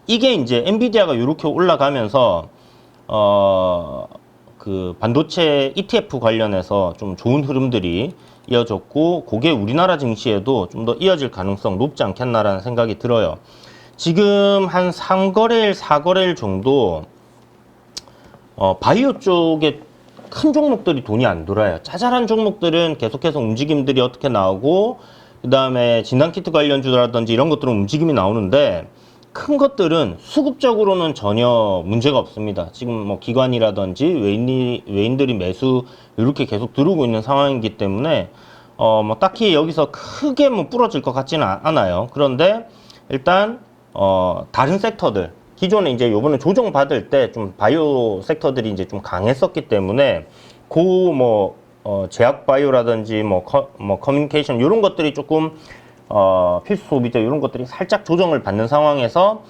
이게 이제 엔비디아가 이렇게 올라가면서 그 반도체 ETF 관련해서 좀 좋은 흐름들이 이어졌고, 그게 우리나라 증시에도 좀 더 이어질 가능성 높지 않겠나라는 생각이 들어요. 지금 한 3거래일, 4거래일 정도 바이오 쪽에 큰 종목들이 돈이 안 돌아요. 짜잘한 종목들은 계속해서 움직임들이 어떻게 나오고, 그 다음에 진단키트 관련주라든지 이런 것들은 움직임이 나오는데, 큰 것들은 수급적으로는 전혀 문제가 없습니다. 지금 뭐 기관이라든지 외인들이 매수 이렇게 계속 들어오고 있는 상황이기 때문에 뭐 딱히 여기서 크게 뭐 부러질 것 같지는 않아요. 그런데 일단 다른 섹터들, 기존에 이제 요번에 조정 받을 때 좀 바이오 섹터들이 이제 좀 강했었기 때문에 제약 바이오라든지 커뮤니케이션 이런 것들이 조금 필수 소비자 이런 것들이 살짝 조정을 받는 상황에서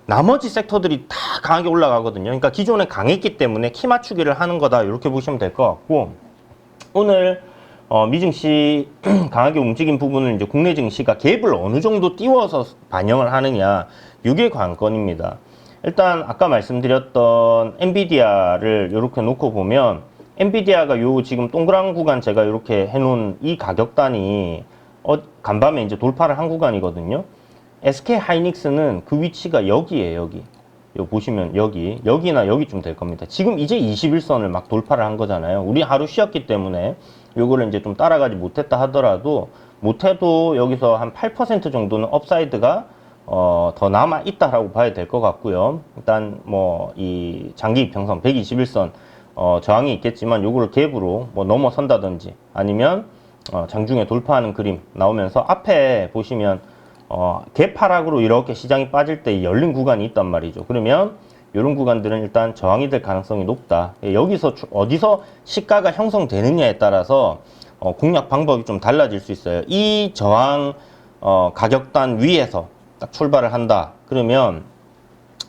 나머지 섹터들이 다 강하게 올라가거든요. 그러니까 기존에 강했기 때문에 키 맞추기를 하는 거다 이렇게 보시면 될 것 같고, 오늘 미증시 강하게 움직인 부분은 이제 국내 증시가 갭을 어느 정도 띄워서 반영을 하느냐, 이게 관건입니다. 일단 아까 말씀드렸던 엔비디아를 이렇게 놓고 보면, 엔비디아가 요 지금 동그란 구간 제가 이렇게 해놓은 이 가격단이 간밤에 이제 돌파를 한 구간이거든요. SK 하이닉스는 그 위치가 여기에요, 여기. 여기 보시면 여기나 여기쯤 될 겁니다. 지금 이제 21선을 막 돌파를 한 거잖아요. 우리 하루 쉬었기 때문에 요거를 이제 좀 따라가지 못했다 하더라도, 못해도 여기서 한 8% 정도는 업사이드가 더 남아 있다라고 봐야 될 것 같고요. 일단 뭐 이 장기 이평선 121선 저항이 있겠지만 요거를 갭으로 뭐 넘어선다든지 아니면 장중에 돌파하는 그림 나오면서, 앞에 보시면 갭 하락으로 이렇게 시장이 빠질 때 열린 구간이 있단 말이죠. 그러면 이런 구간들은 일단 저항이 될 가능성이 높다. 여기서 어디서 시가가 형성되느냐에 따라서 공략 방법이 좀 달라질 수 있어요. 이 저항 가격단 위에서 딱 출발을 한다. 그러면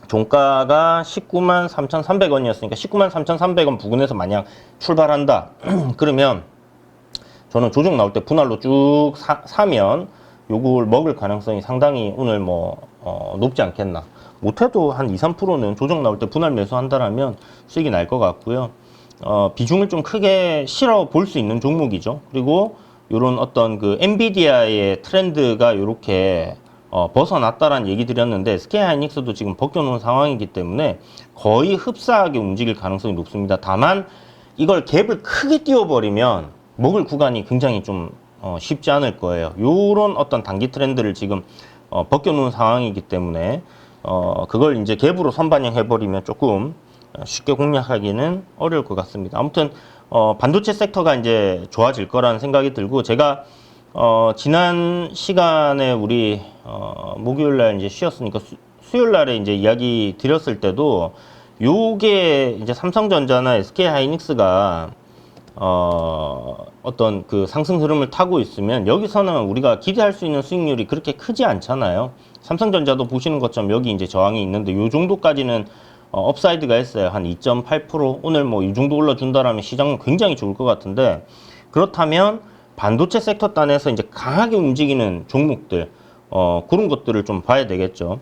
종가가 19만 3,300원이었으니까 19만 3,300원 부근에서 만약 출발한다. 그러면 저는 조정 나올 때 분할로 쭉 사면 요걸 먹을 가능성이 상당히 오늘 높지 않겠나. 못해도 한 2, 3%는 조정 나올 때 분할 매수한다라면 수익이 날 것 같고요. 비중을 좀 크게 실어 볼 수 있는 종목이죠. 그리고 요런 어떤 그 엔비디아의 트렌드가 요렇게 벗어났다라는 얘기 드렸는데, SK 하이닉스도 지금 벗겨놓은 상황이기 때문에 거의 흡사하게 움직일 가능성이 높습니다. 다만 이걸 갭을 크게 띄워버리면 먹을 구간이 굉장히 좀 쉽지 않을 거예요. 요런 어떤 단기 트렌드를 지금 벗겨놓은 상황이기 때문에 그걸 이제 갭으로 선반영해버리면 조금 쉽게 공략하기는 어려울 것 같습니다. 아무튼 반도체 섹터가 이제 좋아질 거라는 생각이 들고, 제가 지난 시간에 우리 목요일날 이제 쉬었으니까 수요일날에 이제 이야기 드렸을 때도 요게 이제 삼성전자나 SK 하이닉스가 어떤 그 상승 흐름을 타고 있으면 여기서는 우리가 기대할 수 있는 수익률이 그렇게 크지 않잖아요. 삼성전자도 보시는 것처럼 여기 이제 저항이 있는데 요 정도까지는 업사이드가 했어요. 한 2.8%. 오늘 뭐 이 정도 올라준다라면 시장은 굉장히 좋을 것 같은데, 그렇다면 반도체 섹터 단에서 이제 강하게 움직이는 종목들, 그런 것들을 좀 봐야 되겠죠.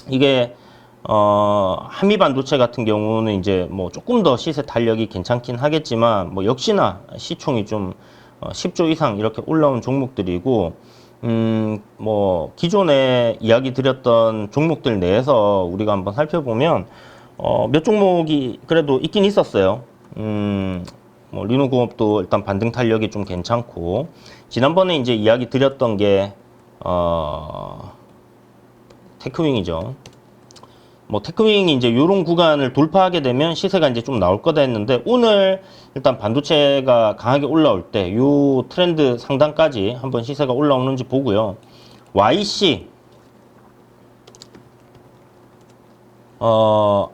이게 한미 반도체 같은 경우는 이제 뭐 조금 더 시세 탄력이 괜찮긴 하겠지만, 뭐 역시나 시총이 좀 10조 이상 이렇게 올라온 종목들이고, 뭐 기존에 이야기 드렸던 종목들 내에서 우리가 한번 살펴보면 몇 종목이 그래도 있긴 있었어요. 뭐 리노공업도 일단 반등 탄력이 좀 괜찮고, 지난번에 이제 이야기 드렸던 게 테크윙이죠. 뭐 테크윙이 이제 요런 구간을 돌파하게 되면 시세가 이제 좀 나올 거다 했는데, 오늘 일단 반도체가 강하게 올라올 때 요 트렌드 상단까지 한번 시세가 올라오는지 보고요. YC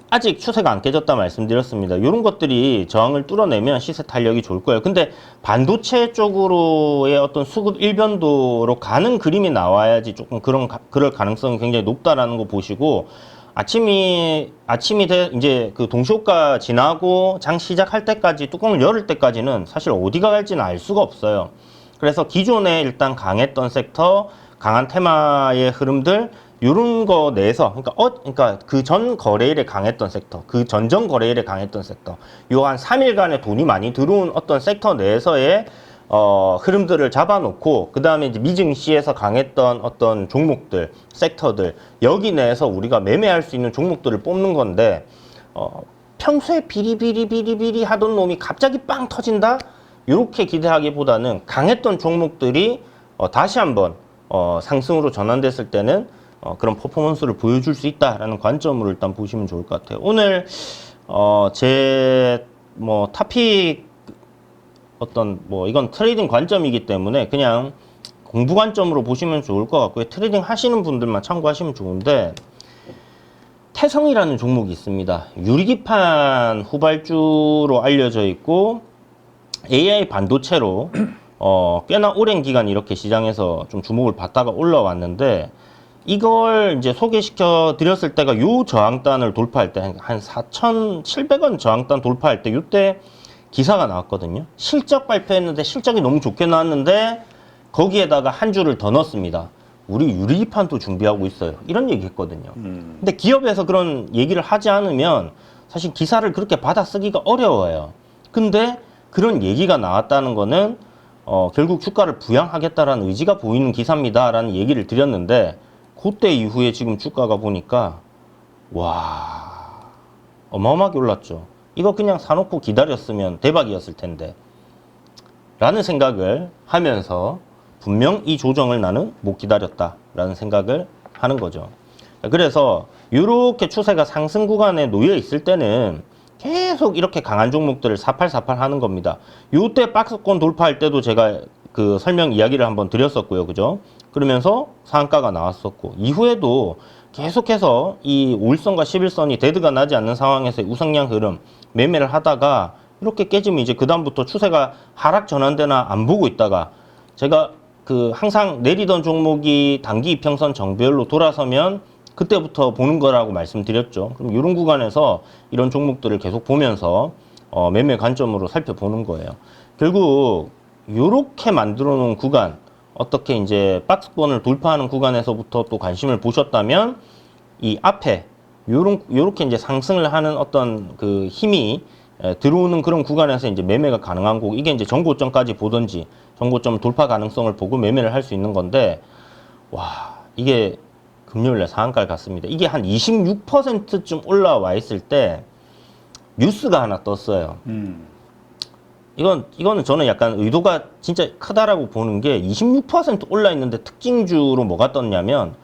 아직 추세가 안 깨졌다 말씀드렸습니다. 이런 것들이 저항을 뚫어내면 시세 탄력이 좋을 거예요. 근데 반도체 쪽으로의 어떤 수급 일변도로 가는 그림이 나와야지 조금 그럴 가능성이 굉장히 높다라는 거 보시고, 이제 그 동시호가 지나고 장 시작할 때까지, 뚜껑을 열을 때까지는 사실 어디가 갈지는 알 수가 없어요. 그래서 기존에 일단 강했던 섹터, 강한 테마의 흐름들, 요런 거 내에서 그러니까 그 전 거래일에 강했던 섹터, 그 전전 거래일에 강했던 섹터, 요 한 3일간에 돈이 많이 들어온 어떤 섹터 내에서의 흐름들을 잡아놓고 그 다음에 이제 미증시에서 강했던 어떤 종목들, 섹터들 여기 내에서 우리가 매매할 수 있는 종목들을 뽑는 건데 평소에 비리비리 하던 놈이 갑자기 빵 터진다? 이렇게 기대하기보다는 강했던 종목들이 다시 한번 상승으로 전환됐을 때는 그런 퍼포먼스를 보여줄 수 있다라는 관점으로 일단 보시면 좋을 것 같아요. 오늘 제 뭐 타픽 이건 트레이딩 관점이기 때문에 그냥 공부 관점으로 보시면 좋을 것 같고요. 트레이딩 하시는 분들만 참고하시면 좋은데 태성이라는 종목이 있습니다. 유리기판 후발주로 알려져 있고 AI 반도체로 꽤나 오랜 기간 이렇게 시장에서 좀 주목을 받다가 올라왔는데 이걸 이제 소개시켜 드렸을 때가 요 저항단을 돌파할 때 한 4,700원 저항단 돌파할 때 요때 기사가 나왔거든요. 실적 발표했는데 실적이 너무 좋게 나왔는데 거기에다가 한 줄을 더 넣었습니다. 우리 유리기판도 준비하고 있어요. 이런 얘기 했거든요. 근데 기업에서 그런 얘기를 하지 않으면 사실 기사를 그렇게 받아쓰기가 어려워요. 근데 그런 얘기가 나왔다는 거는 결국 주가를 부양하겠다라는 의지가 보이는 기사입니다라는 얘기를 드렸는데 그때 이후에 지금 주가가 보니까 와 어마어마하게 올랐죠. 이거 그냥 사놓고 기다렸으면 대박이었을 텐데 라는 생각을 하면서 분명 이 조정을 나는 못 기다렸다라는 생각을 하는 거죠. 그래서 이렇게 추세가 상승 구간에 놓여 있을 때는 계속 이렇게 강한 종목들을 4848 하는 겁니다. 요때 박스권 돌파할 때도 제가 그 설명 이야기를 한번 드렸었고요. 그죠? 그러면서 상한가가 나왔었고 이후에도 계속해서 이 5일선과 11선이 데드가 나지 않는 상황에서 우상향 흐름 매매를 하다가 이렇게 깨지면 이제 그다음부터 추세가 하락 전환되나 안 보고 있다가 제가 그 항상 내리던 종목이 단기 이평선 정배열로 돌아서면 그때부터 보는 거라고 말씀드렸죠. 그럼 이런 구간에서 이런 종목들을 계속 보면서 매매 관점으로 살펴보는 거예요. 결국 이렇게 만들어 놓은 구간, 어떻게 이제 박스권을 돌파하는 구간에서부터 또 관심을 보셨다면 이 앞에 요렇게 이제 상승을 하는 어떤 그 힘이 들어오는 그런 구간에서 이제 매매가 가능한 거고 이게 이제 전고점까지 보든지 전고점 돌파 가능성을 보고 매매를 할 수 있는 건데 와 이게 금요일에 상한가를 갔습니다. 이게 한 26%쯤 올라와 있을 때 뉴스가 하나 떴어요. 이거는 저는 약간 의도가 진짜 크다라고 보는 게 26% 올라 있는데 특징주로 뭐가 떴냐면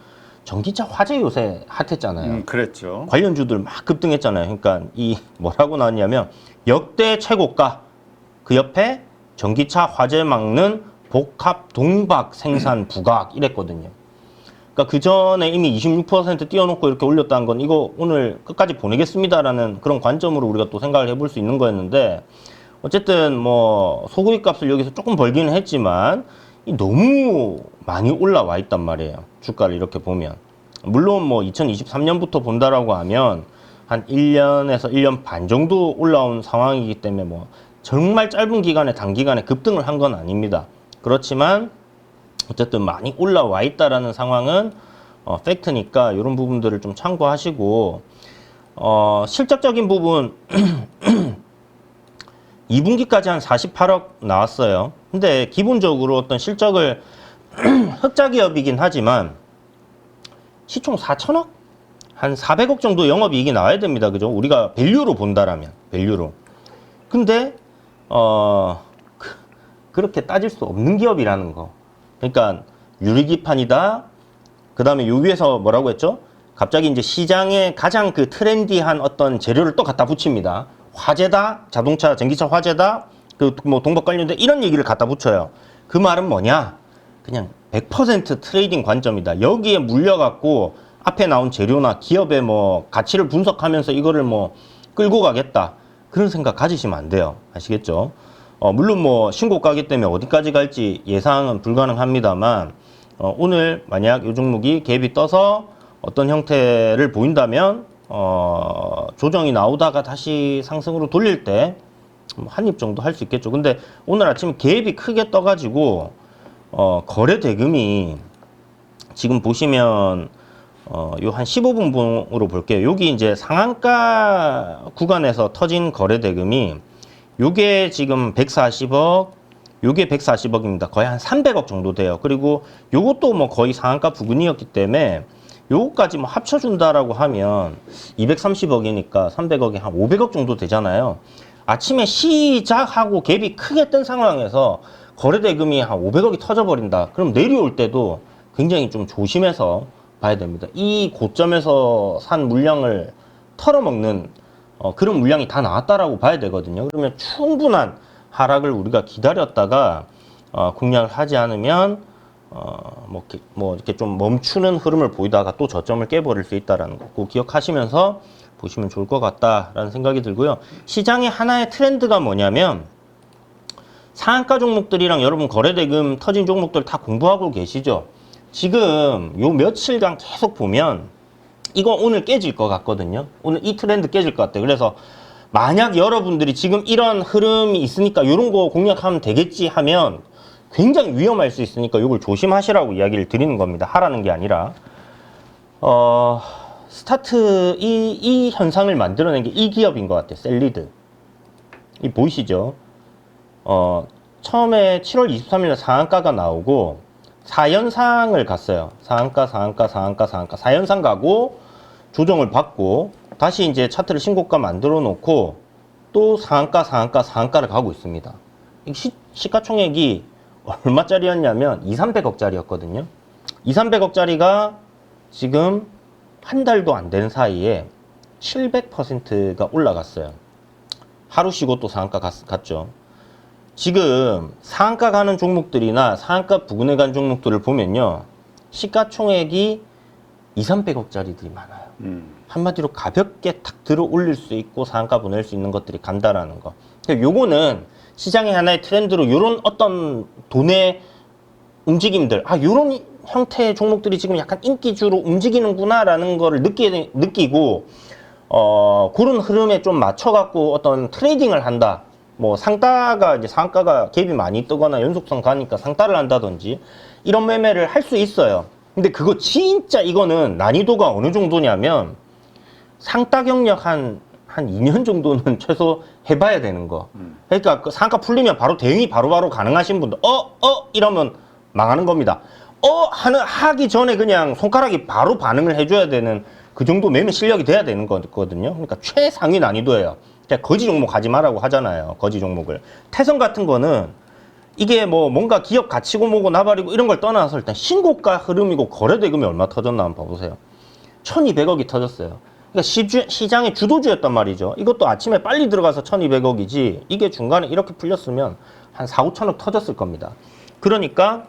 전기차 화재 요새 핫했잖아요. 그랬죠. 관련주들 막 급등했잖아요. 그러니까 이 뭐라고 나왔냐면 역대 최고가 그 옆에 전기차 화재 막는 복합 동박 생산 부각 이랬거든요. 그러니까 그 전에 이미 26% 띄워놓고 이렇게 올렸다는 건 이거 오늘 끝까지 보내겠습니다라는 그런 관점으로 우리가 또 생각을 해볼 수 있는 거였는데 어쨌든 뭐 소구입 값을 여기서 조금 벌기는 했지만 너무 많이 올라와 있단 말이에요. 주가를 이렇게 보면. 물론 뭐 2023년부터 본다라고 하면 한 1년에서 1년 반 정도 올라온 상황이기 때문에 뭐 정말 짧은 기간에 단기간에 급등을 한 건 아닙니다. 그렇지만 어쨌든 많이 올라와 있다라는 상황은 팩트니까 이런 부분들을 좀 참고하시고 실적적인 부분 2분기까지 한 48억 나왔어요. 근데 기본적으로 어떤 실적을 흑자 기업이긴 하지만 시총 4천억? 한 400억 정도 영업이익이 나와야 됩니다. 그죠? 우리가 밸류로 본다라면 밸류로. 근데 그렇게 따질 수 없는 기업이라는 거. 그러니까 유리기판이다. 그 다음에 요 위에서 뭐라고 했죠? 갑자기 이제 시장에 가장 그 트렌디한 어떤 재료를 또 갖다 붙입니다. 화재다, 자동차, 전기차 화재다, 그 뭐 동박 관련된 이런 얘기를 갖다 붙여요. 그 말은 뭐냐? 그냥 100% 트레이딩 관점이다. 여기에 물려갖고 앞에 나온 재료나 기업의 뭐 가치를 분석하면서 이거를 뭐 끌고 가겠다. 그런 생각 가지시면 안 돼요. 아시겠죠? 물론 뭐 신고가기 때문에 어디까지 갈지 예상은 불가능합니다만 오늘 만약 이 종목이 갭이 떠서 어떤 형태를 보인다면 조정이 나오다가 다시 상승으로 돌릴 때 한입 정도 할 수 있겠죠. 근데 오늘 아침 갭이 크게 떠가지고 거래 대금이 지금 보시면 요 한 15분봉으로 볼게요. 여기 이제 상한가 구간에서 터진 거래 대금이 요게 지금 140억, 요게 140억입니다. 거의 한 300억 정도 돼요. 그리고 요것도 뭐 거의 상한가 부근이었기 때문에 요거까지 뭐 합쳐준다라고 하면 230억이니까 300억에 한 500억 정도 되잖아요. 아침에 시작하고 갭이 크게 뜬 상황에서 거래 대금이 한 500억이 터져버린다. 그럼 내려올 때도 굉장히 좀 조심해서 봐야 됩니다. 이 고점에서 산 물량을 털어먹는 그런 물량이 다 나왔다라고 봐야 되거든요. 그러면 충분한 하락을 우리가 기다렸다가 공략을 하지 않으면 뭐 이렇게 좀 멈추는 흐름을 보이다가 또 저점을 깨버릴 수 있다라는 거 꼭 기억하시면서 보시면 좋을 것 같다라는 생각이 들고요. 시장의 하나의 트렌드가 뭐냐면 상한가 종목들이랑 여러분 거래대금 터진 종목들 다 공부하고 계시죠? 지금 요 며칠간 계속 보면 이거 오늘 깨질 것 같거든요. 오늘 이 트렌드 깨질 것 같아요. 그래서 만약 여러분들이 지금 이런 흐름이 있으니까 이런 거 공략하면 되겠지 하면 굉장히 위험할 수 있으니까 이걸 조심하시라고 이야기를 드리는 겁니다. 하라는 게 아니라 스타트 이 현상을 만들어낸 게 이 기업인 것 같아요. 셀리드. 이 보이시죠? 처음에 7월 23일 상한가가 나오고 4연상을 갔어요. 상한가 4연상 가고 조정을 받고 다시 이제 차트를 신고가 만들어 놓고 또 상한가를 가고 있습니다. 시가총액이 얼마짜리였냐면 2,300억짜리였거든요. 2,300억짜리가 지금 한 달도 안 된 사이에 700%가 올라갔어요. 하루 쉬고 또 상한가 갔죠. 지금 상한가 가는 종목들이나 상한가 부근에 간 종목들을 보면요. 시가총액이 2,300억짜리들이 많아요. 한마디로 가볍게 탁 들어 올릴 수 있고 상한가 보낼 수 있는 것들이 간다라는 거. 요거는 시장의 하나의 트렌드로 요런 어떤 돈의 움직임들, 요런 형태의 종목들이 지금 약간 인기주로 움직이는구나라는 거를 느끼고 그런 흐름에 좀 맞춰갖고 어떤 트레이딩을 한다. 뭐 상가가 이제 상가가 갭이 많이 뜨거나 연속성 가니까 상따를 한다든지 이런 매매를 할 수 있어요. 근데 그거 진짜 이거는 난이도가 어느 정도냐면 상따 경력 한 2년 정도는 최소 해봐야 되는 거. 그러니까 그 상가 풀리면 바로 대응이 바로바로 가능하신 분들 이러면 망하는 겁니다. 하기 전에 그냥 손가락이 바로 반응을 해줘야 되는 그 정도 매매 실력이 돼야 되는 거거든요. 그러니까 최상위 난이도예요. 거지 종목 하지 말라고 하잖아요. 거지 종목을. 태성 같은 거는 이게 뭐 뭔가 기업 가치고 뭐고 나발이고 이런 걸 떠나서 일단 신고가 흐름이고 거래대금이 얼마 터졌나 한번 봐보세요. 1,200억이 터졌어요. 그러니까 시장의 주도주였단 말이죠. 이것도 아침에 빨리 들어가서 1,200억이지 이게 중간에 이렇게 풀렸으면 한 4, 5천억 터졌을 겁니다. 그러니까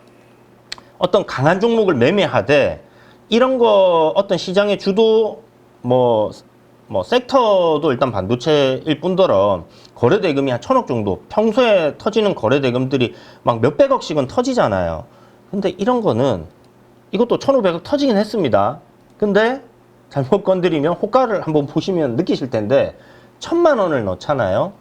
어떤 강한 종목을 매매하되 이런 거 어떤 시장의 주도 뭐 섹터도 일단 반도체일 뿐더러 거래대금이 한 1,000억 정도 평소에 터지는 거래대금들이 막 몇백억씩은 터지잖아요. 근데 이런 거는 이것도 1,500억 터지긴 했습니다. 근데 잘못 건드리면 호가를 한번 보시면 느끼실 텐데 1,000만 원을 넣잖아요.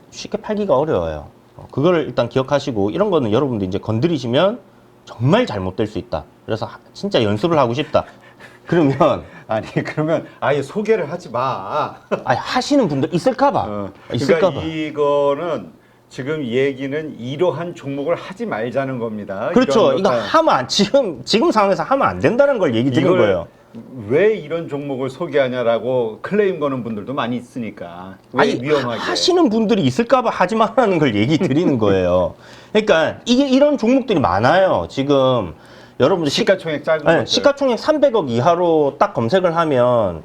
쉽게 팔기가 어려워요. 그걸 일단 기억하시고 이런 거는 여러분들 이제 건드리시면 정말 잘못될 수 있다. 그래서 진짜 연습을 하고 싶다. 그러면 그러면 아예 소개를 하지 마. 하시는 분들 있을까봐. 그러니까 이거는 지금 얘기는 이러한 종목을 하지 말자는 겁니다. 그렇죠. 이거 하면 지금 상황에서 하면 안 된다는 걸 얘기 드린 거예요. 왜 이런 종목을 소개하냐라고 클레임 거는 분들도 많이 있으니까. 왜 위험하게. 하시는 분들이 있을까봐 하지 말라는 걸 얘기 드리는 거예요. 그러니까 이런 종목들이 많아요. 지금 여러분들 시가총액 작은 것들. 시가총액 300억 이하로 딱 검색을 하면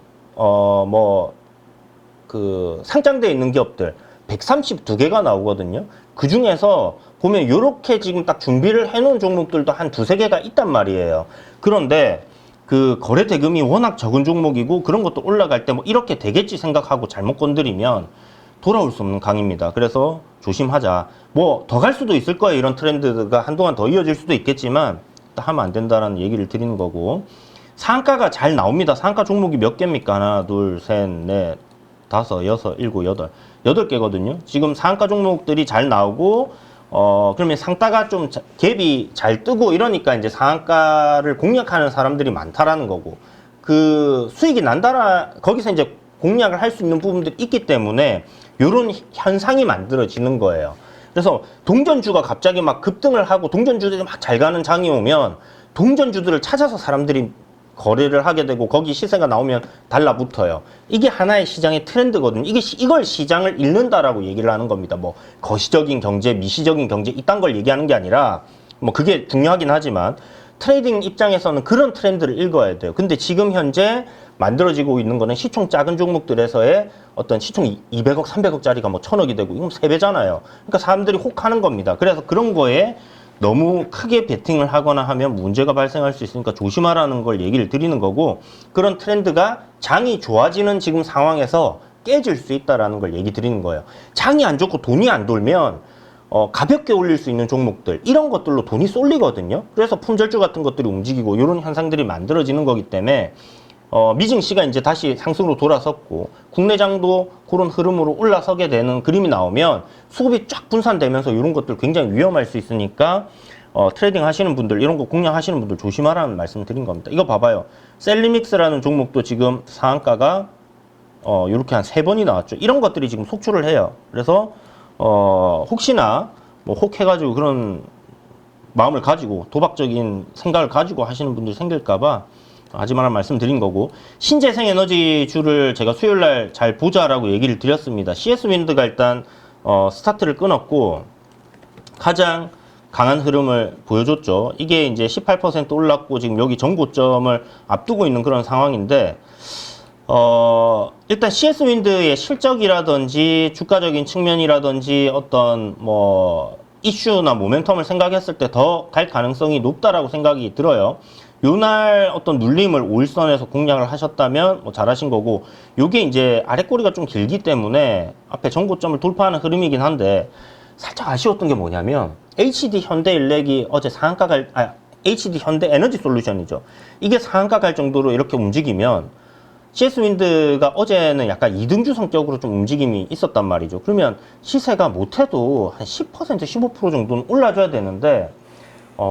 상장돼 있는 기업들 132개가 나오거든요. 그 중에서 보면 이렇게 지금 딱 준비를 해놓은 종목들도 한 2-3개가 있단 말이에요. 그런데 그 거래 대금이 워낙 적은 종목이고 그런 것도 올라갈 때 뭐 이렇게 되겠지 생각하고 잘못 건드리면 돌아올 수 없는 강입니다. 그래서 조심하자. 뭐 더 갈 수도 있을 거예요. 이런 트렌드가 한동안 더 이어질 수도 있겠지만 하면 안 된다는 얘기를 드리는 거고, 상한가가 잘 나옵니다. 상한가 종목이 몇 개입니까? 하나, 둘, 셋, 넷, 다섯, 여섯, 일곱, 여덟. 8개거든요. 지금 상한가 종목들이 잘 나오고 그러면 상가가 좀 갭이 잘 뜨고 이러니까 이제 상한가를 공략하는 사람들이 많다라는 거고, 그 수익이 난다라, 거기서 이제 공략을 할 수 있는 부분들이 있기 때문에 이런 현상이 만들어지는 거예요. 그래서 동전주가 갑자기 막 급등을 하고 동전주들이 막 잘 가는 장이 오면 동전주들을 찾아서 사람들이 거래를 하게 되고 거기 시세가 나오면 달라붙어요. 이게 하나의 시장의 트렌드거든요. 이걸 시장을 읽는다라고 얘기를 하는 겁니다. 뭐 거시적인 경제, 미시적인 경제 이딴 걸 얘기하는 게 아니라, 뭐 그게 중요하긴 하지만 트레이딩 입장에서는 그런 트렌드를 읽어야 돼요. 근데 지금 현재 만들어지고 있는 거는 시총 작은 종목들에서의 어떤 시총 200억, 300억짜리가 뭐 1000억이 되고 이건 3배잖아요. 그러니까 사람들이 혹하는 겁니다. 그래서 그런 거에 너무 크게 베팅을 하거나 하면 문제가 발생할 수 있으니까 조심하라는 걸 얘기를 드리는 거고, 그런 트렌드가 장이 좋아지는 지금 상황에서 깨질 수 있다라는 걸 얘기 드리는 거예요. 장이 안 좋고 돈이 안 돌면 가볍게 올릴 수 있는 종목들, 이런 것들로 돈이 쏠리거든요. 그래서 품절주 같은 것들이 움직이고 이런 현상들이 만들어지는 거기 때문에 미증시가 이제 다시 상승으로 돌아섰고 국내장도 그런 흐름으로 올라서게 되는 그림이 나오면 수급이 쫙 분산되면서 이런 것들 굉장히 위험할 수 있으니까 트레이딩 하시는 분들, 이런 거 공략하시는 분들 조심하라는 말씀 드린 겁니다. 이거 봐봐요. 셀리믹스라는 종목도 지금 상한가가 이렇게 한 3번이 나왔죠. 이런 것들이 지금 속출을 해요. 그래서 혹시나 뭐 혹해가지고 그런 마음을 가지고 도박적인 생각을 가지고 하시는 분들이 생길까봐 하지 말란 말씀 드린 거고, 신재생 에너지주를 제가 수요일날 잘 보자라고 얘기를 드렸습니다. CS 윈드가 일단 스타트를 끊었고 가장 강한 흐름을 보여줬죠. 이게 이제 18% 올랐고 지금 여기 전고점을 앞두고 있는 그런 상황인데, 일단 CS 윈드의 실적이라든지 주가적인 측면이라든지 어떤 뭐 이슈나 모멘텀을 생각했을 때 더 갈 가능성이 높다라고 생각이 들어요. 요날 어떤 눌림을 5일선에서 공략을 하셨다면 뭐 잘하신 거고, 요게 이제 아랫꼬리가 좀 길기 때문에 앞에 전고점을 돌파하는 흐름이긴 한데, 살짝 아쉬웠던 게 뭐냐면 HD 현대일렉이 어제 상한가 HD 현대 에너지 솔루션이죠. 이게 상한가 갈 정도로 이렇게 움직이면 CS 윈드가 어제는 약간 이등주 성격으로 좀 움직임이 있었단 말이죠. 그러면 시세가 못해도 한 10%, 15% 정도는 올라줘야 되는데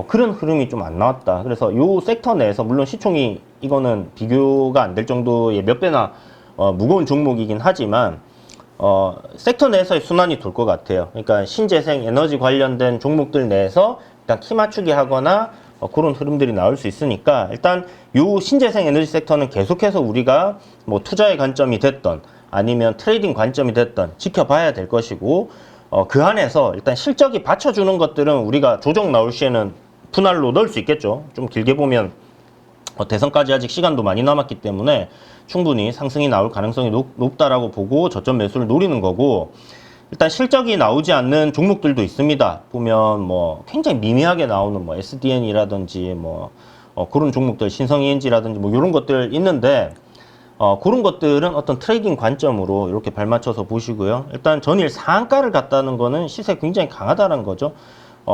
그런 흐름이 좀 안 나왔다. 그래서 요 섹터 내에서 물론 시총이 이거는 비교가 안 될 정도의 몇 배나 무거운 종목이긴 하지만 섹터 내에서의 순환이 돌 것 같아요. 그러니까 신재생 에너지 관련된 종목들 내에서 일단 키 맞추기 하거나 그런 흐름들이 나올 수 있으니까, 일단 요 신재생 에너지 섹터는 계속해서 우리가 뭐 투자의 관점이 됐던 아니면 트레이딩 관점이 됐던 지켜봐야 될 것이고, 그 안에서 일단 실적이 받쳐주는 것들은 우리가 조정 나올 시에는 분할로 넣을 수 있겠죠. 좀 길게 보면 대선까지 아직 시간도 많이 남았기 때문에 충분히 상승이 나올 가능성이 높다라고 보고 저점 매수를 노리는 거고, 일단 실적이 나오지 않는 종목들도 있습니다. 보면 뭐 굉장히 미미하게 나오는 뭐 SDN이라든지 뭐 그런 종목들, 신성ENG라든지 뭐 이런 것들 있는데 그런 것들은 어떤 트레이딩 관점으로 이렇게 발맞춰서 보시고요. 일단 전일 상한가를 갔다는 거는 시세 굉장히 강하다는 거죠.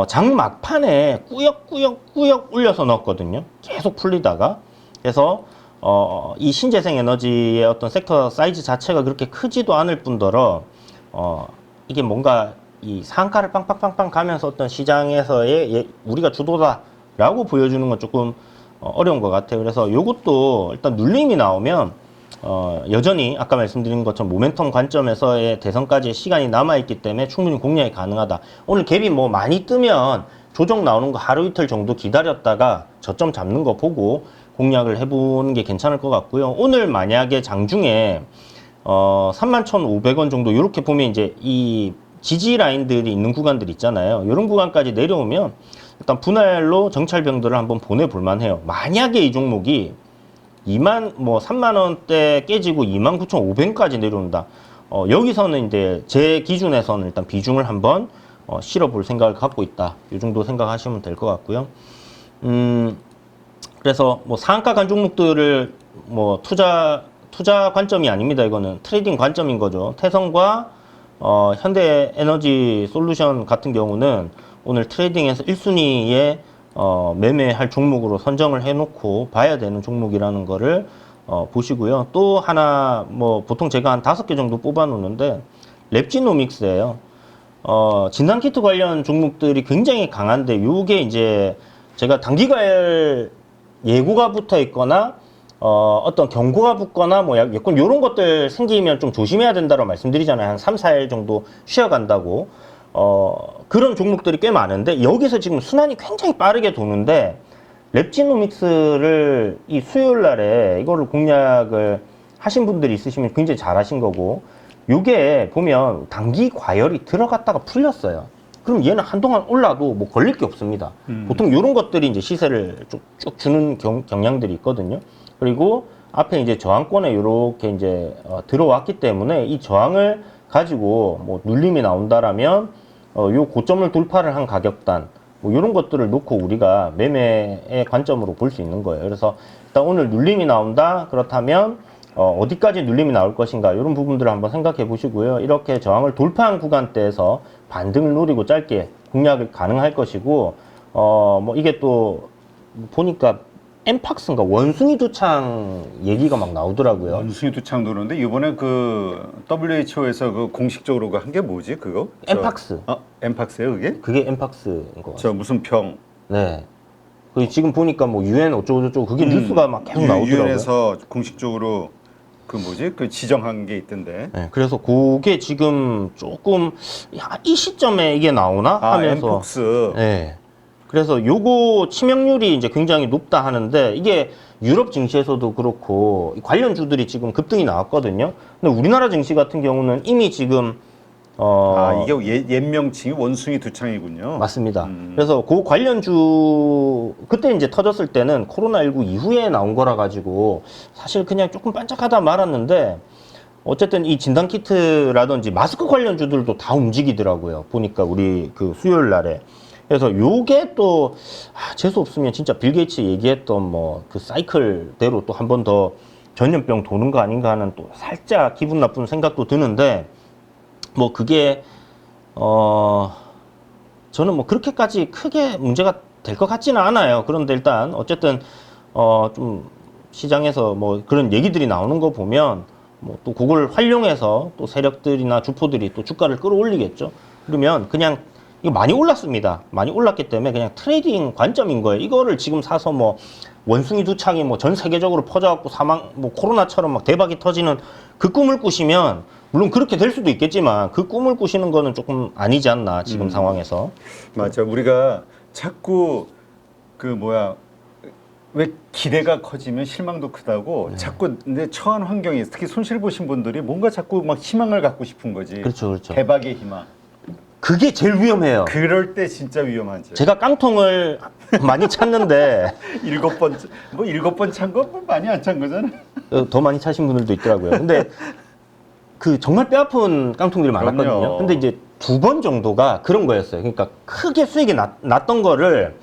장 막판에 꾸역꾸역 올려서 넣었거든요. 계속 풀리다가. 그래서 이 신재생 에너지의 어떤 섹터 사이즈 자체가 그렇게 크지도 않을 뿐더러 이게 뭔가 이 상한가를 빵빵빵빵 가면서 어떤 시장에서의 우리가 주도다라고 보여주는 건 조금 어려운 것 같아요. 그래서 요것도 일단 눌림이 나오면 여전히 아까 말씀드린 것처럼 모멘텀 관점에서의 대선까지 시간이 남아있기 때문에 충분히 공략이 가능하다. 오늘 갭이 뭐 많이 뜨면 조정 나오는 거 하루 이틀 정도 기다렸다가 저점 잡는 거 보고 공략을 해보는 게 괜찮을 것 같고요. 오늘 만약에 장중에 31,500원 정도 이렇게 보면 이제 이 지지 라인들이 있는 구간들 있잖아요. 이런 구간까지 내려오면 일단 분할로 정찰병들을 한번 보내볼 만해요. 만약에 이 종목이 3만원대 깨지고 29,500원까지 내려온다. 여기서는 이제 제 기준에서는 일단 비중을 한번 실어볼 생각을 갖고 있다. 이 정도 생각하시면 될 것 같고요. 그래서 뭐 상한가 간 종목들을 뭐 투자 관점이 아닙니다. 이거는 트레이딩 관점인 거죠. 태성과 현대에너지 솔루션 같은 경우는 오늘 트레이딩에서 1순위에 매매할 종목으로 선정을 해놓고 봐야 되는 종목이라는 거를 보시고요. 또 하나 뭐 보통 제가 한 5개 정도 뽑아 놓는데 랩지노믹스예요. 진단키트 관련 종목들이 굉장히 강한데, 이게 이제 제가 단기과열 예고가 붙어 있거나, 어떤 경고가 붙거나, 뭐, 약간 요런 것들 생기면 좀 조심해야 된다고 말씀드리잖아요. 한 3, 4일 정도 쉬어간다고. 그런 종목들이 꽤 많은데, 여기서 지금 순환이 굉장히 빠르게 도는데, 랩지노믹스를 이 수요일 날에 이거를 공략을 하신 분들이 있으시면 굉장히 잘하신 거고, 요게 보면 단기 과열이 들어갔다가 풀렸어요. 그럼 얘는 한동안 올라도 뭐 걸릴 게 없습니다. 보통 이런 것들이 이제 시세를 쭉 주는 경향들이 있거든요. 그리고 앞에 이제 저항권에 이렇게 이제 들어왔기 때문에 이 저항을 가지고 뭐 눌림이 나온다라면 요 고점을 돌파를 한 가격단 뭐 이런 것들을 놓고 우리가 매매의 관점으로 볼 수 있는 거예요. 그래서 일단 오늘 눌림이 나온다 그렇다면 어디까지 눌림이 나올 것인가 이런 부분들을 한번 생각해 보시고요. 이렇게 저항을 돌파한 구간대에서 반등을 노리고 짧게 공략이 가능할 것이고 뭐 이게 또 보니까 엠팍스인가 원숭이 두창 얘기가 막 나오더라고요. 원숭이 두창 도는데 이번에 그 WHO에서 그 공식적으로 한 게 뭐지 그거? 엠팍스. 엠팍스예요 그게? 그게 엠팍스인 것 같아요. 저 무슨 병? 네. 그 지금 보니까 뭐 유엔 어쩌고저쩌고 그게 뉴스가 막 계속 나오더라고요. 유엔에서 공식적으로 그 뭐지 그 지정한 게 있던데. 네, 그래서 그게 지금 조금 이 시점에 이게 나오나 하면서 엠폭스. 네. 그래서 요거 치명률이 이제 굉장히 높다 하는데 이게 유럽 증시에서도 그렇고 관련주들이 지금 급등이 나왔거든요. 근데 우리나라 증시 같은 경우는 이미 지금 이게 옛 명칭이 원숭이 두창이군요. 맞습니다. 그래서 그 관련주 그때 이제 터졌을 때는 코로나19 이후에 나온 거라 가지고 사실 그냥 조금 반짝하다 말았는데 어쨌든 이 진단키트라든지 마스크 관련주들도 다 움직이더라고요. 보니까 우리 그 수요일 날에. 그래서 요게 또 재수 없으면 진짜 빌 게이츠 얘기했던 뭐 그 사이클대로 또 한 번 더 전염병 도는 거 아닌가 하는 또 살짝 기분 나쁜 생각도 드는데 뭐 그게 저는 뭐 그렇게까지 크게 문제가 될 것 같지는 않아요. 그런데 일단 어쨌든 좀 시장에서 뭐 그런 얘기들이 나오는 거 보면 뭐 또 그걸 활용해서 또 세력들이나 주포들이 또 주가를 끌어올리겠죠. 그러면 그냥 이거 많이 올랐습니다. 많이 올랐기 때문에 그냥 트레이딩 관점인 거예요. 이거를 지금 사서 뭐 원숭이 두창이 뭐 전 세계적으로 퍼져갖고 뭐 코로나처럼 막 대박이 터지는 그 꿈을 꾸시면 물론 그렇게 될 수도 있겠지만 그 꿈을 꾸시는 거는 조금 아니지 않나 지금 상황에서. 맞아. 우리가 자꾸 그 뭐야 왜 기대가 커지면 실망도 크다고 자꾸 근데 처한 환경이 특히 손실 보신 분들이 뭔가 자꾸 막 희망을 갖고 싶은 거지. 그렇죠, 그렇죠. 대박의 희망. 그게 제일 위험해요. 그럴 때 진짜 위험하죠. 제가 깡통을 많이 찾는데 7번 뭐 7번 찬 거 많이 안 찬 거잖아. 더 많이 차신 분들도 있더라고요. 근데 그 정말 뼈아픈 깡통들이 많았거든요. 그럼요. 근데 이제 2번 정도가 그런 거였어요. 그러니까 크게 수익이 났던 거를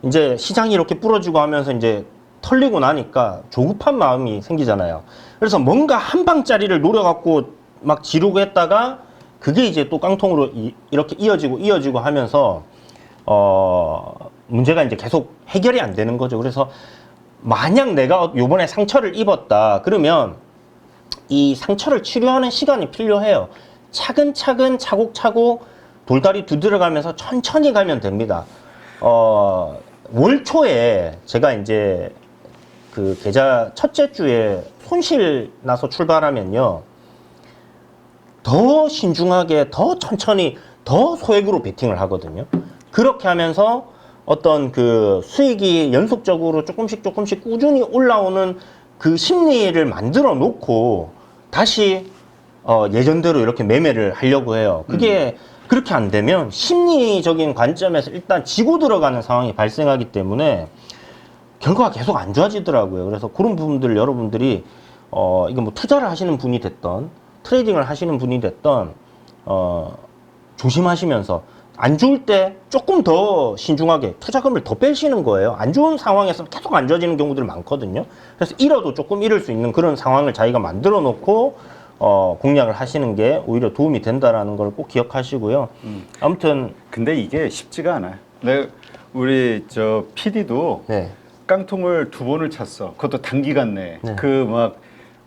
이제 시장이 이렇게 부러지고 하면서 이제 털리고 나니까 조급한 마음이 생기잖아요. 그래서 뭔가 한 방짜리를 노려갖고 막 지르고 했다가 그게 이제 또 깡통으로 이렇게 이어지고 하면서 문제가 이제 계속 해결이 안 되는 거죠. 그래서 만약 내가 요번에 상처를 입었다 그러면 이 상처를 치료하는 시간이 필요해요. 차근차근 차곡차곡 돌다리 두드려가면서 천천히 가면 됩니다. 월 초에 제가 이제 그 계좌 첫째 주에 손실 나서 출발하면요. 더 신중하게, 더 천천히, 더 소액으로 베팅을 하거든요. 그렇게 하면서 어떤 그 수익이 연속적으로 조금씩 꾸준히 올라오는 그 심리를 만들어 놓고 다시 예전대로 이렇게 매매를 하려고 해요. 그게 그렇게 안 되면 심리적인 관점에서 일단 지고 들어가는 상황이 발생하기 때문에 결과가 계속 안 좋아지더라고요. 그래서 그런 부분들 여러분들이 이거 뭐 투자를 하시는 분이 됐던 트레이딩을 하시는 분이 됐던 조심하시면서 안 좋을 때 조금 더 신중하게 투자금을 더 빼시는 거예요. 안 좋은 상황에서 계속 안 좋아지는 경우들이 많거든요. 그래서 잃어도 조금 잃을 수 있는 그런 상황을 자기가 만들어 놓고 공략을 하시는 게 오히려 도움이 된다라는 걸 꼭 기억하시고요. 아무튼 근데 이게 쉽지가 않아요. 우리 저 PD도 네. 깡통을 2번을 찼어. 그것도 단기간 내에. 네. 그 막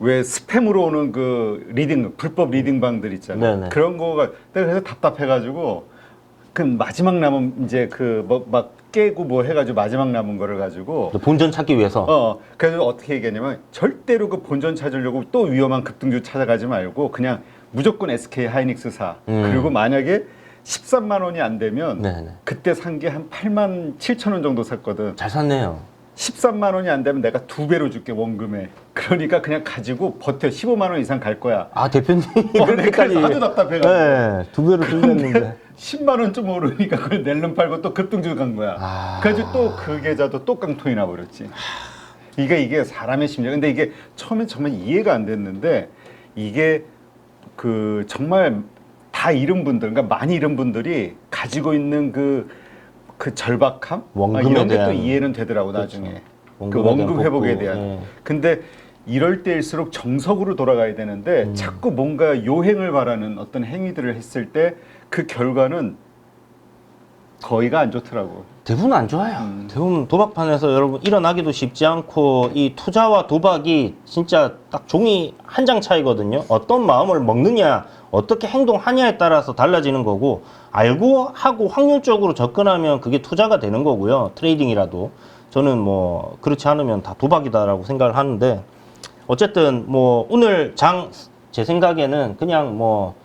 왜 스팸으로 오는 그 리딩 불법 리딩방들 있잖아요. 네네. 그런 거가 내가 그래서 답답해가지고 그 마지막 남은 이제 그 뭐 막 깨고 뭐 해가지고 마지막 남은 거를 가지고 본전 찾기 위해서. 그래서 어떻게 얘기하냐면 절대로 그 본전 찾으려고 또 위험한 급등주 찾아가지 말고 그냥 무조건 SK 하이닉스사. 그리고 만약에 13만 원이 안 되면 네네. 그때 산 게 한 8만 7천 원 정도 샀거든. 잘 샀네요. 13만 원이 안 되면 내가 2배로 줄게 원금에. 그러니까 그냥 가지고 버텨. 15만 원 이상 갈 거야. 아 대표님 내가 그렇게까지. 그래서 아주 답답해가지고. 네, 2배로 준비했는데. 10만 원쯤 오르니까 그걸 낼름 팔고 또 급등주 간 거야. 그래가지고 또 그 계좌도 또 깡통이 나버렸지. 이게 사람의 심리. 근데 이게 처음엔 정말 이해가 안 됐는데 이게 그 정말 다 잃은 분들, 그러니까 많이 잃은 분들이 가지고 있는 그 절박함 원금에 이런 게 또 대한- 이해는 되더라고 그렇죠. 나중에 그 원금에 원금 대한 회복에 복구. 대한. 네. 근데 이럴 때일수록 정석으로 돌아가야 되는데 자꾸 뭔가 요행을 바라는 어떤 행위들을 했을 때 그 결과는 거의가 안 좋더라고. 대부분 안 좋아요. 대부분 도박판에서 여러분 일어나기도 쉽지 않고 이 투자와 도박이 진짜 딱 종이 한 장 차이거든요. 어떤 마음을 먹느냐, 어떻게 행동하냐에 따라서 달라지는 거고 알고 하고 확률적으로 접근하면 그게 투자가 되는 거고요. 트레이딩이라도. 저는 뭐 그렇지 않으면 다 도박이다라고 생각을 하는데 어쨌든 뭐 오늘 장 제 생각에는 그냥 뭐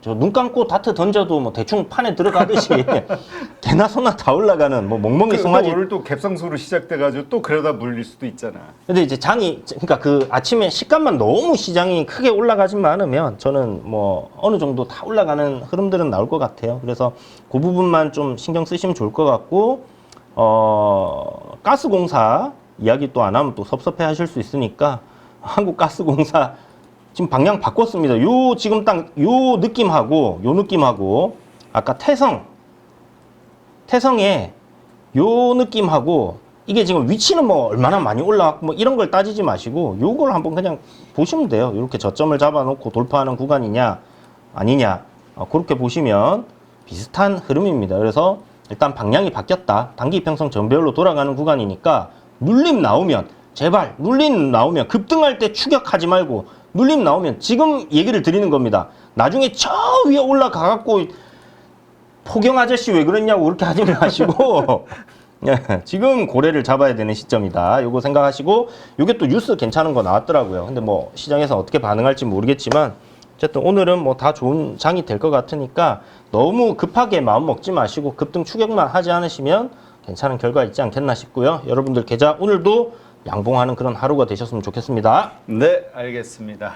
저 눈 감고 다트 던져도 뭐 대충 판에 들어가듯이 개나 소나 다 올라가는 뭐 멍멍이 송아지. 오늘 또 갭상수로 시작돼가지고 또 그러다 물릴 수도 있잖아. 근데 이제 장이 그러니까 그 아침에 시간만 너무 시장이 크게 올라가지만 않으면 저는 뭐 어느 정도 다 올라가는 흐름들은 나올 것 같아요. 그래서 그 부분만 좀 신경 쓰시면 좋을 것 같고 가스공사 이야기 또 안 하면 또 섭섭해 하실 수 있으니까 한국가스공사 지금 방향 바꿨습니다. 요 지금 딱 요 느낌하고 아까 태성의 요 느낌하고 이게 지금 위치는 뭐 얼마나 많이 올라왔고 뭐 이런 걸 따지지 마시고 요걸 한번 그냥 보시면 돼요. 이렇게 저점을 잡아놓고 돌파하는 구간이냐 아니냐 그렇게 보시면 비슷한 흐름입니다. 그래서 일단 방향이 바뀌었다. 단기 이평선 전별로 돌아가는 구간이니까 눌림 나오면 제발 눌림 나오면 급등할 때 추격하지 말고 눌림 나오면 지금 얘기를 드리는 겁니다. 나중에 저 위에 올라가갖고 포경 아저씨 왜 그랬냐고 그렇게 하지 마시고 지금 고래를 잡아야 되는 시점이다. 요거 생각하시고 요게 또 뉴스 괜찮은 거 나왔더라고요. 근데 뭐 시장에서 어떻게 반응할지 모르겠지만 어쨌든 오늘은 뭐 다 좋은 장이 될 것 같으니까 너무 급하게 마음 먹지 마시고 급등 추격만 하지 않으시면 괜찮은 결과 있지 않겠나 싶고요. 여러분들 계좌 오늘도 양봉하는 그런 하루가 되셨으면 좋겠습니다. 네, 알겠습니다.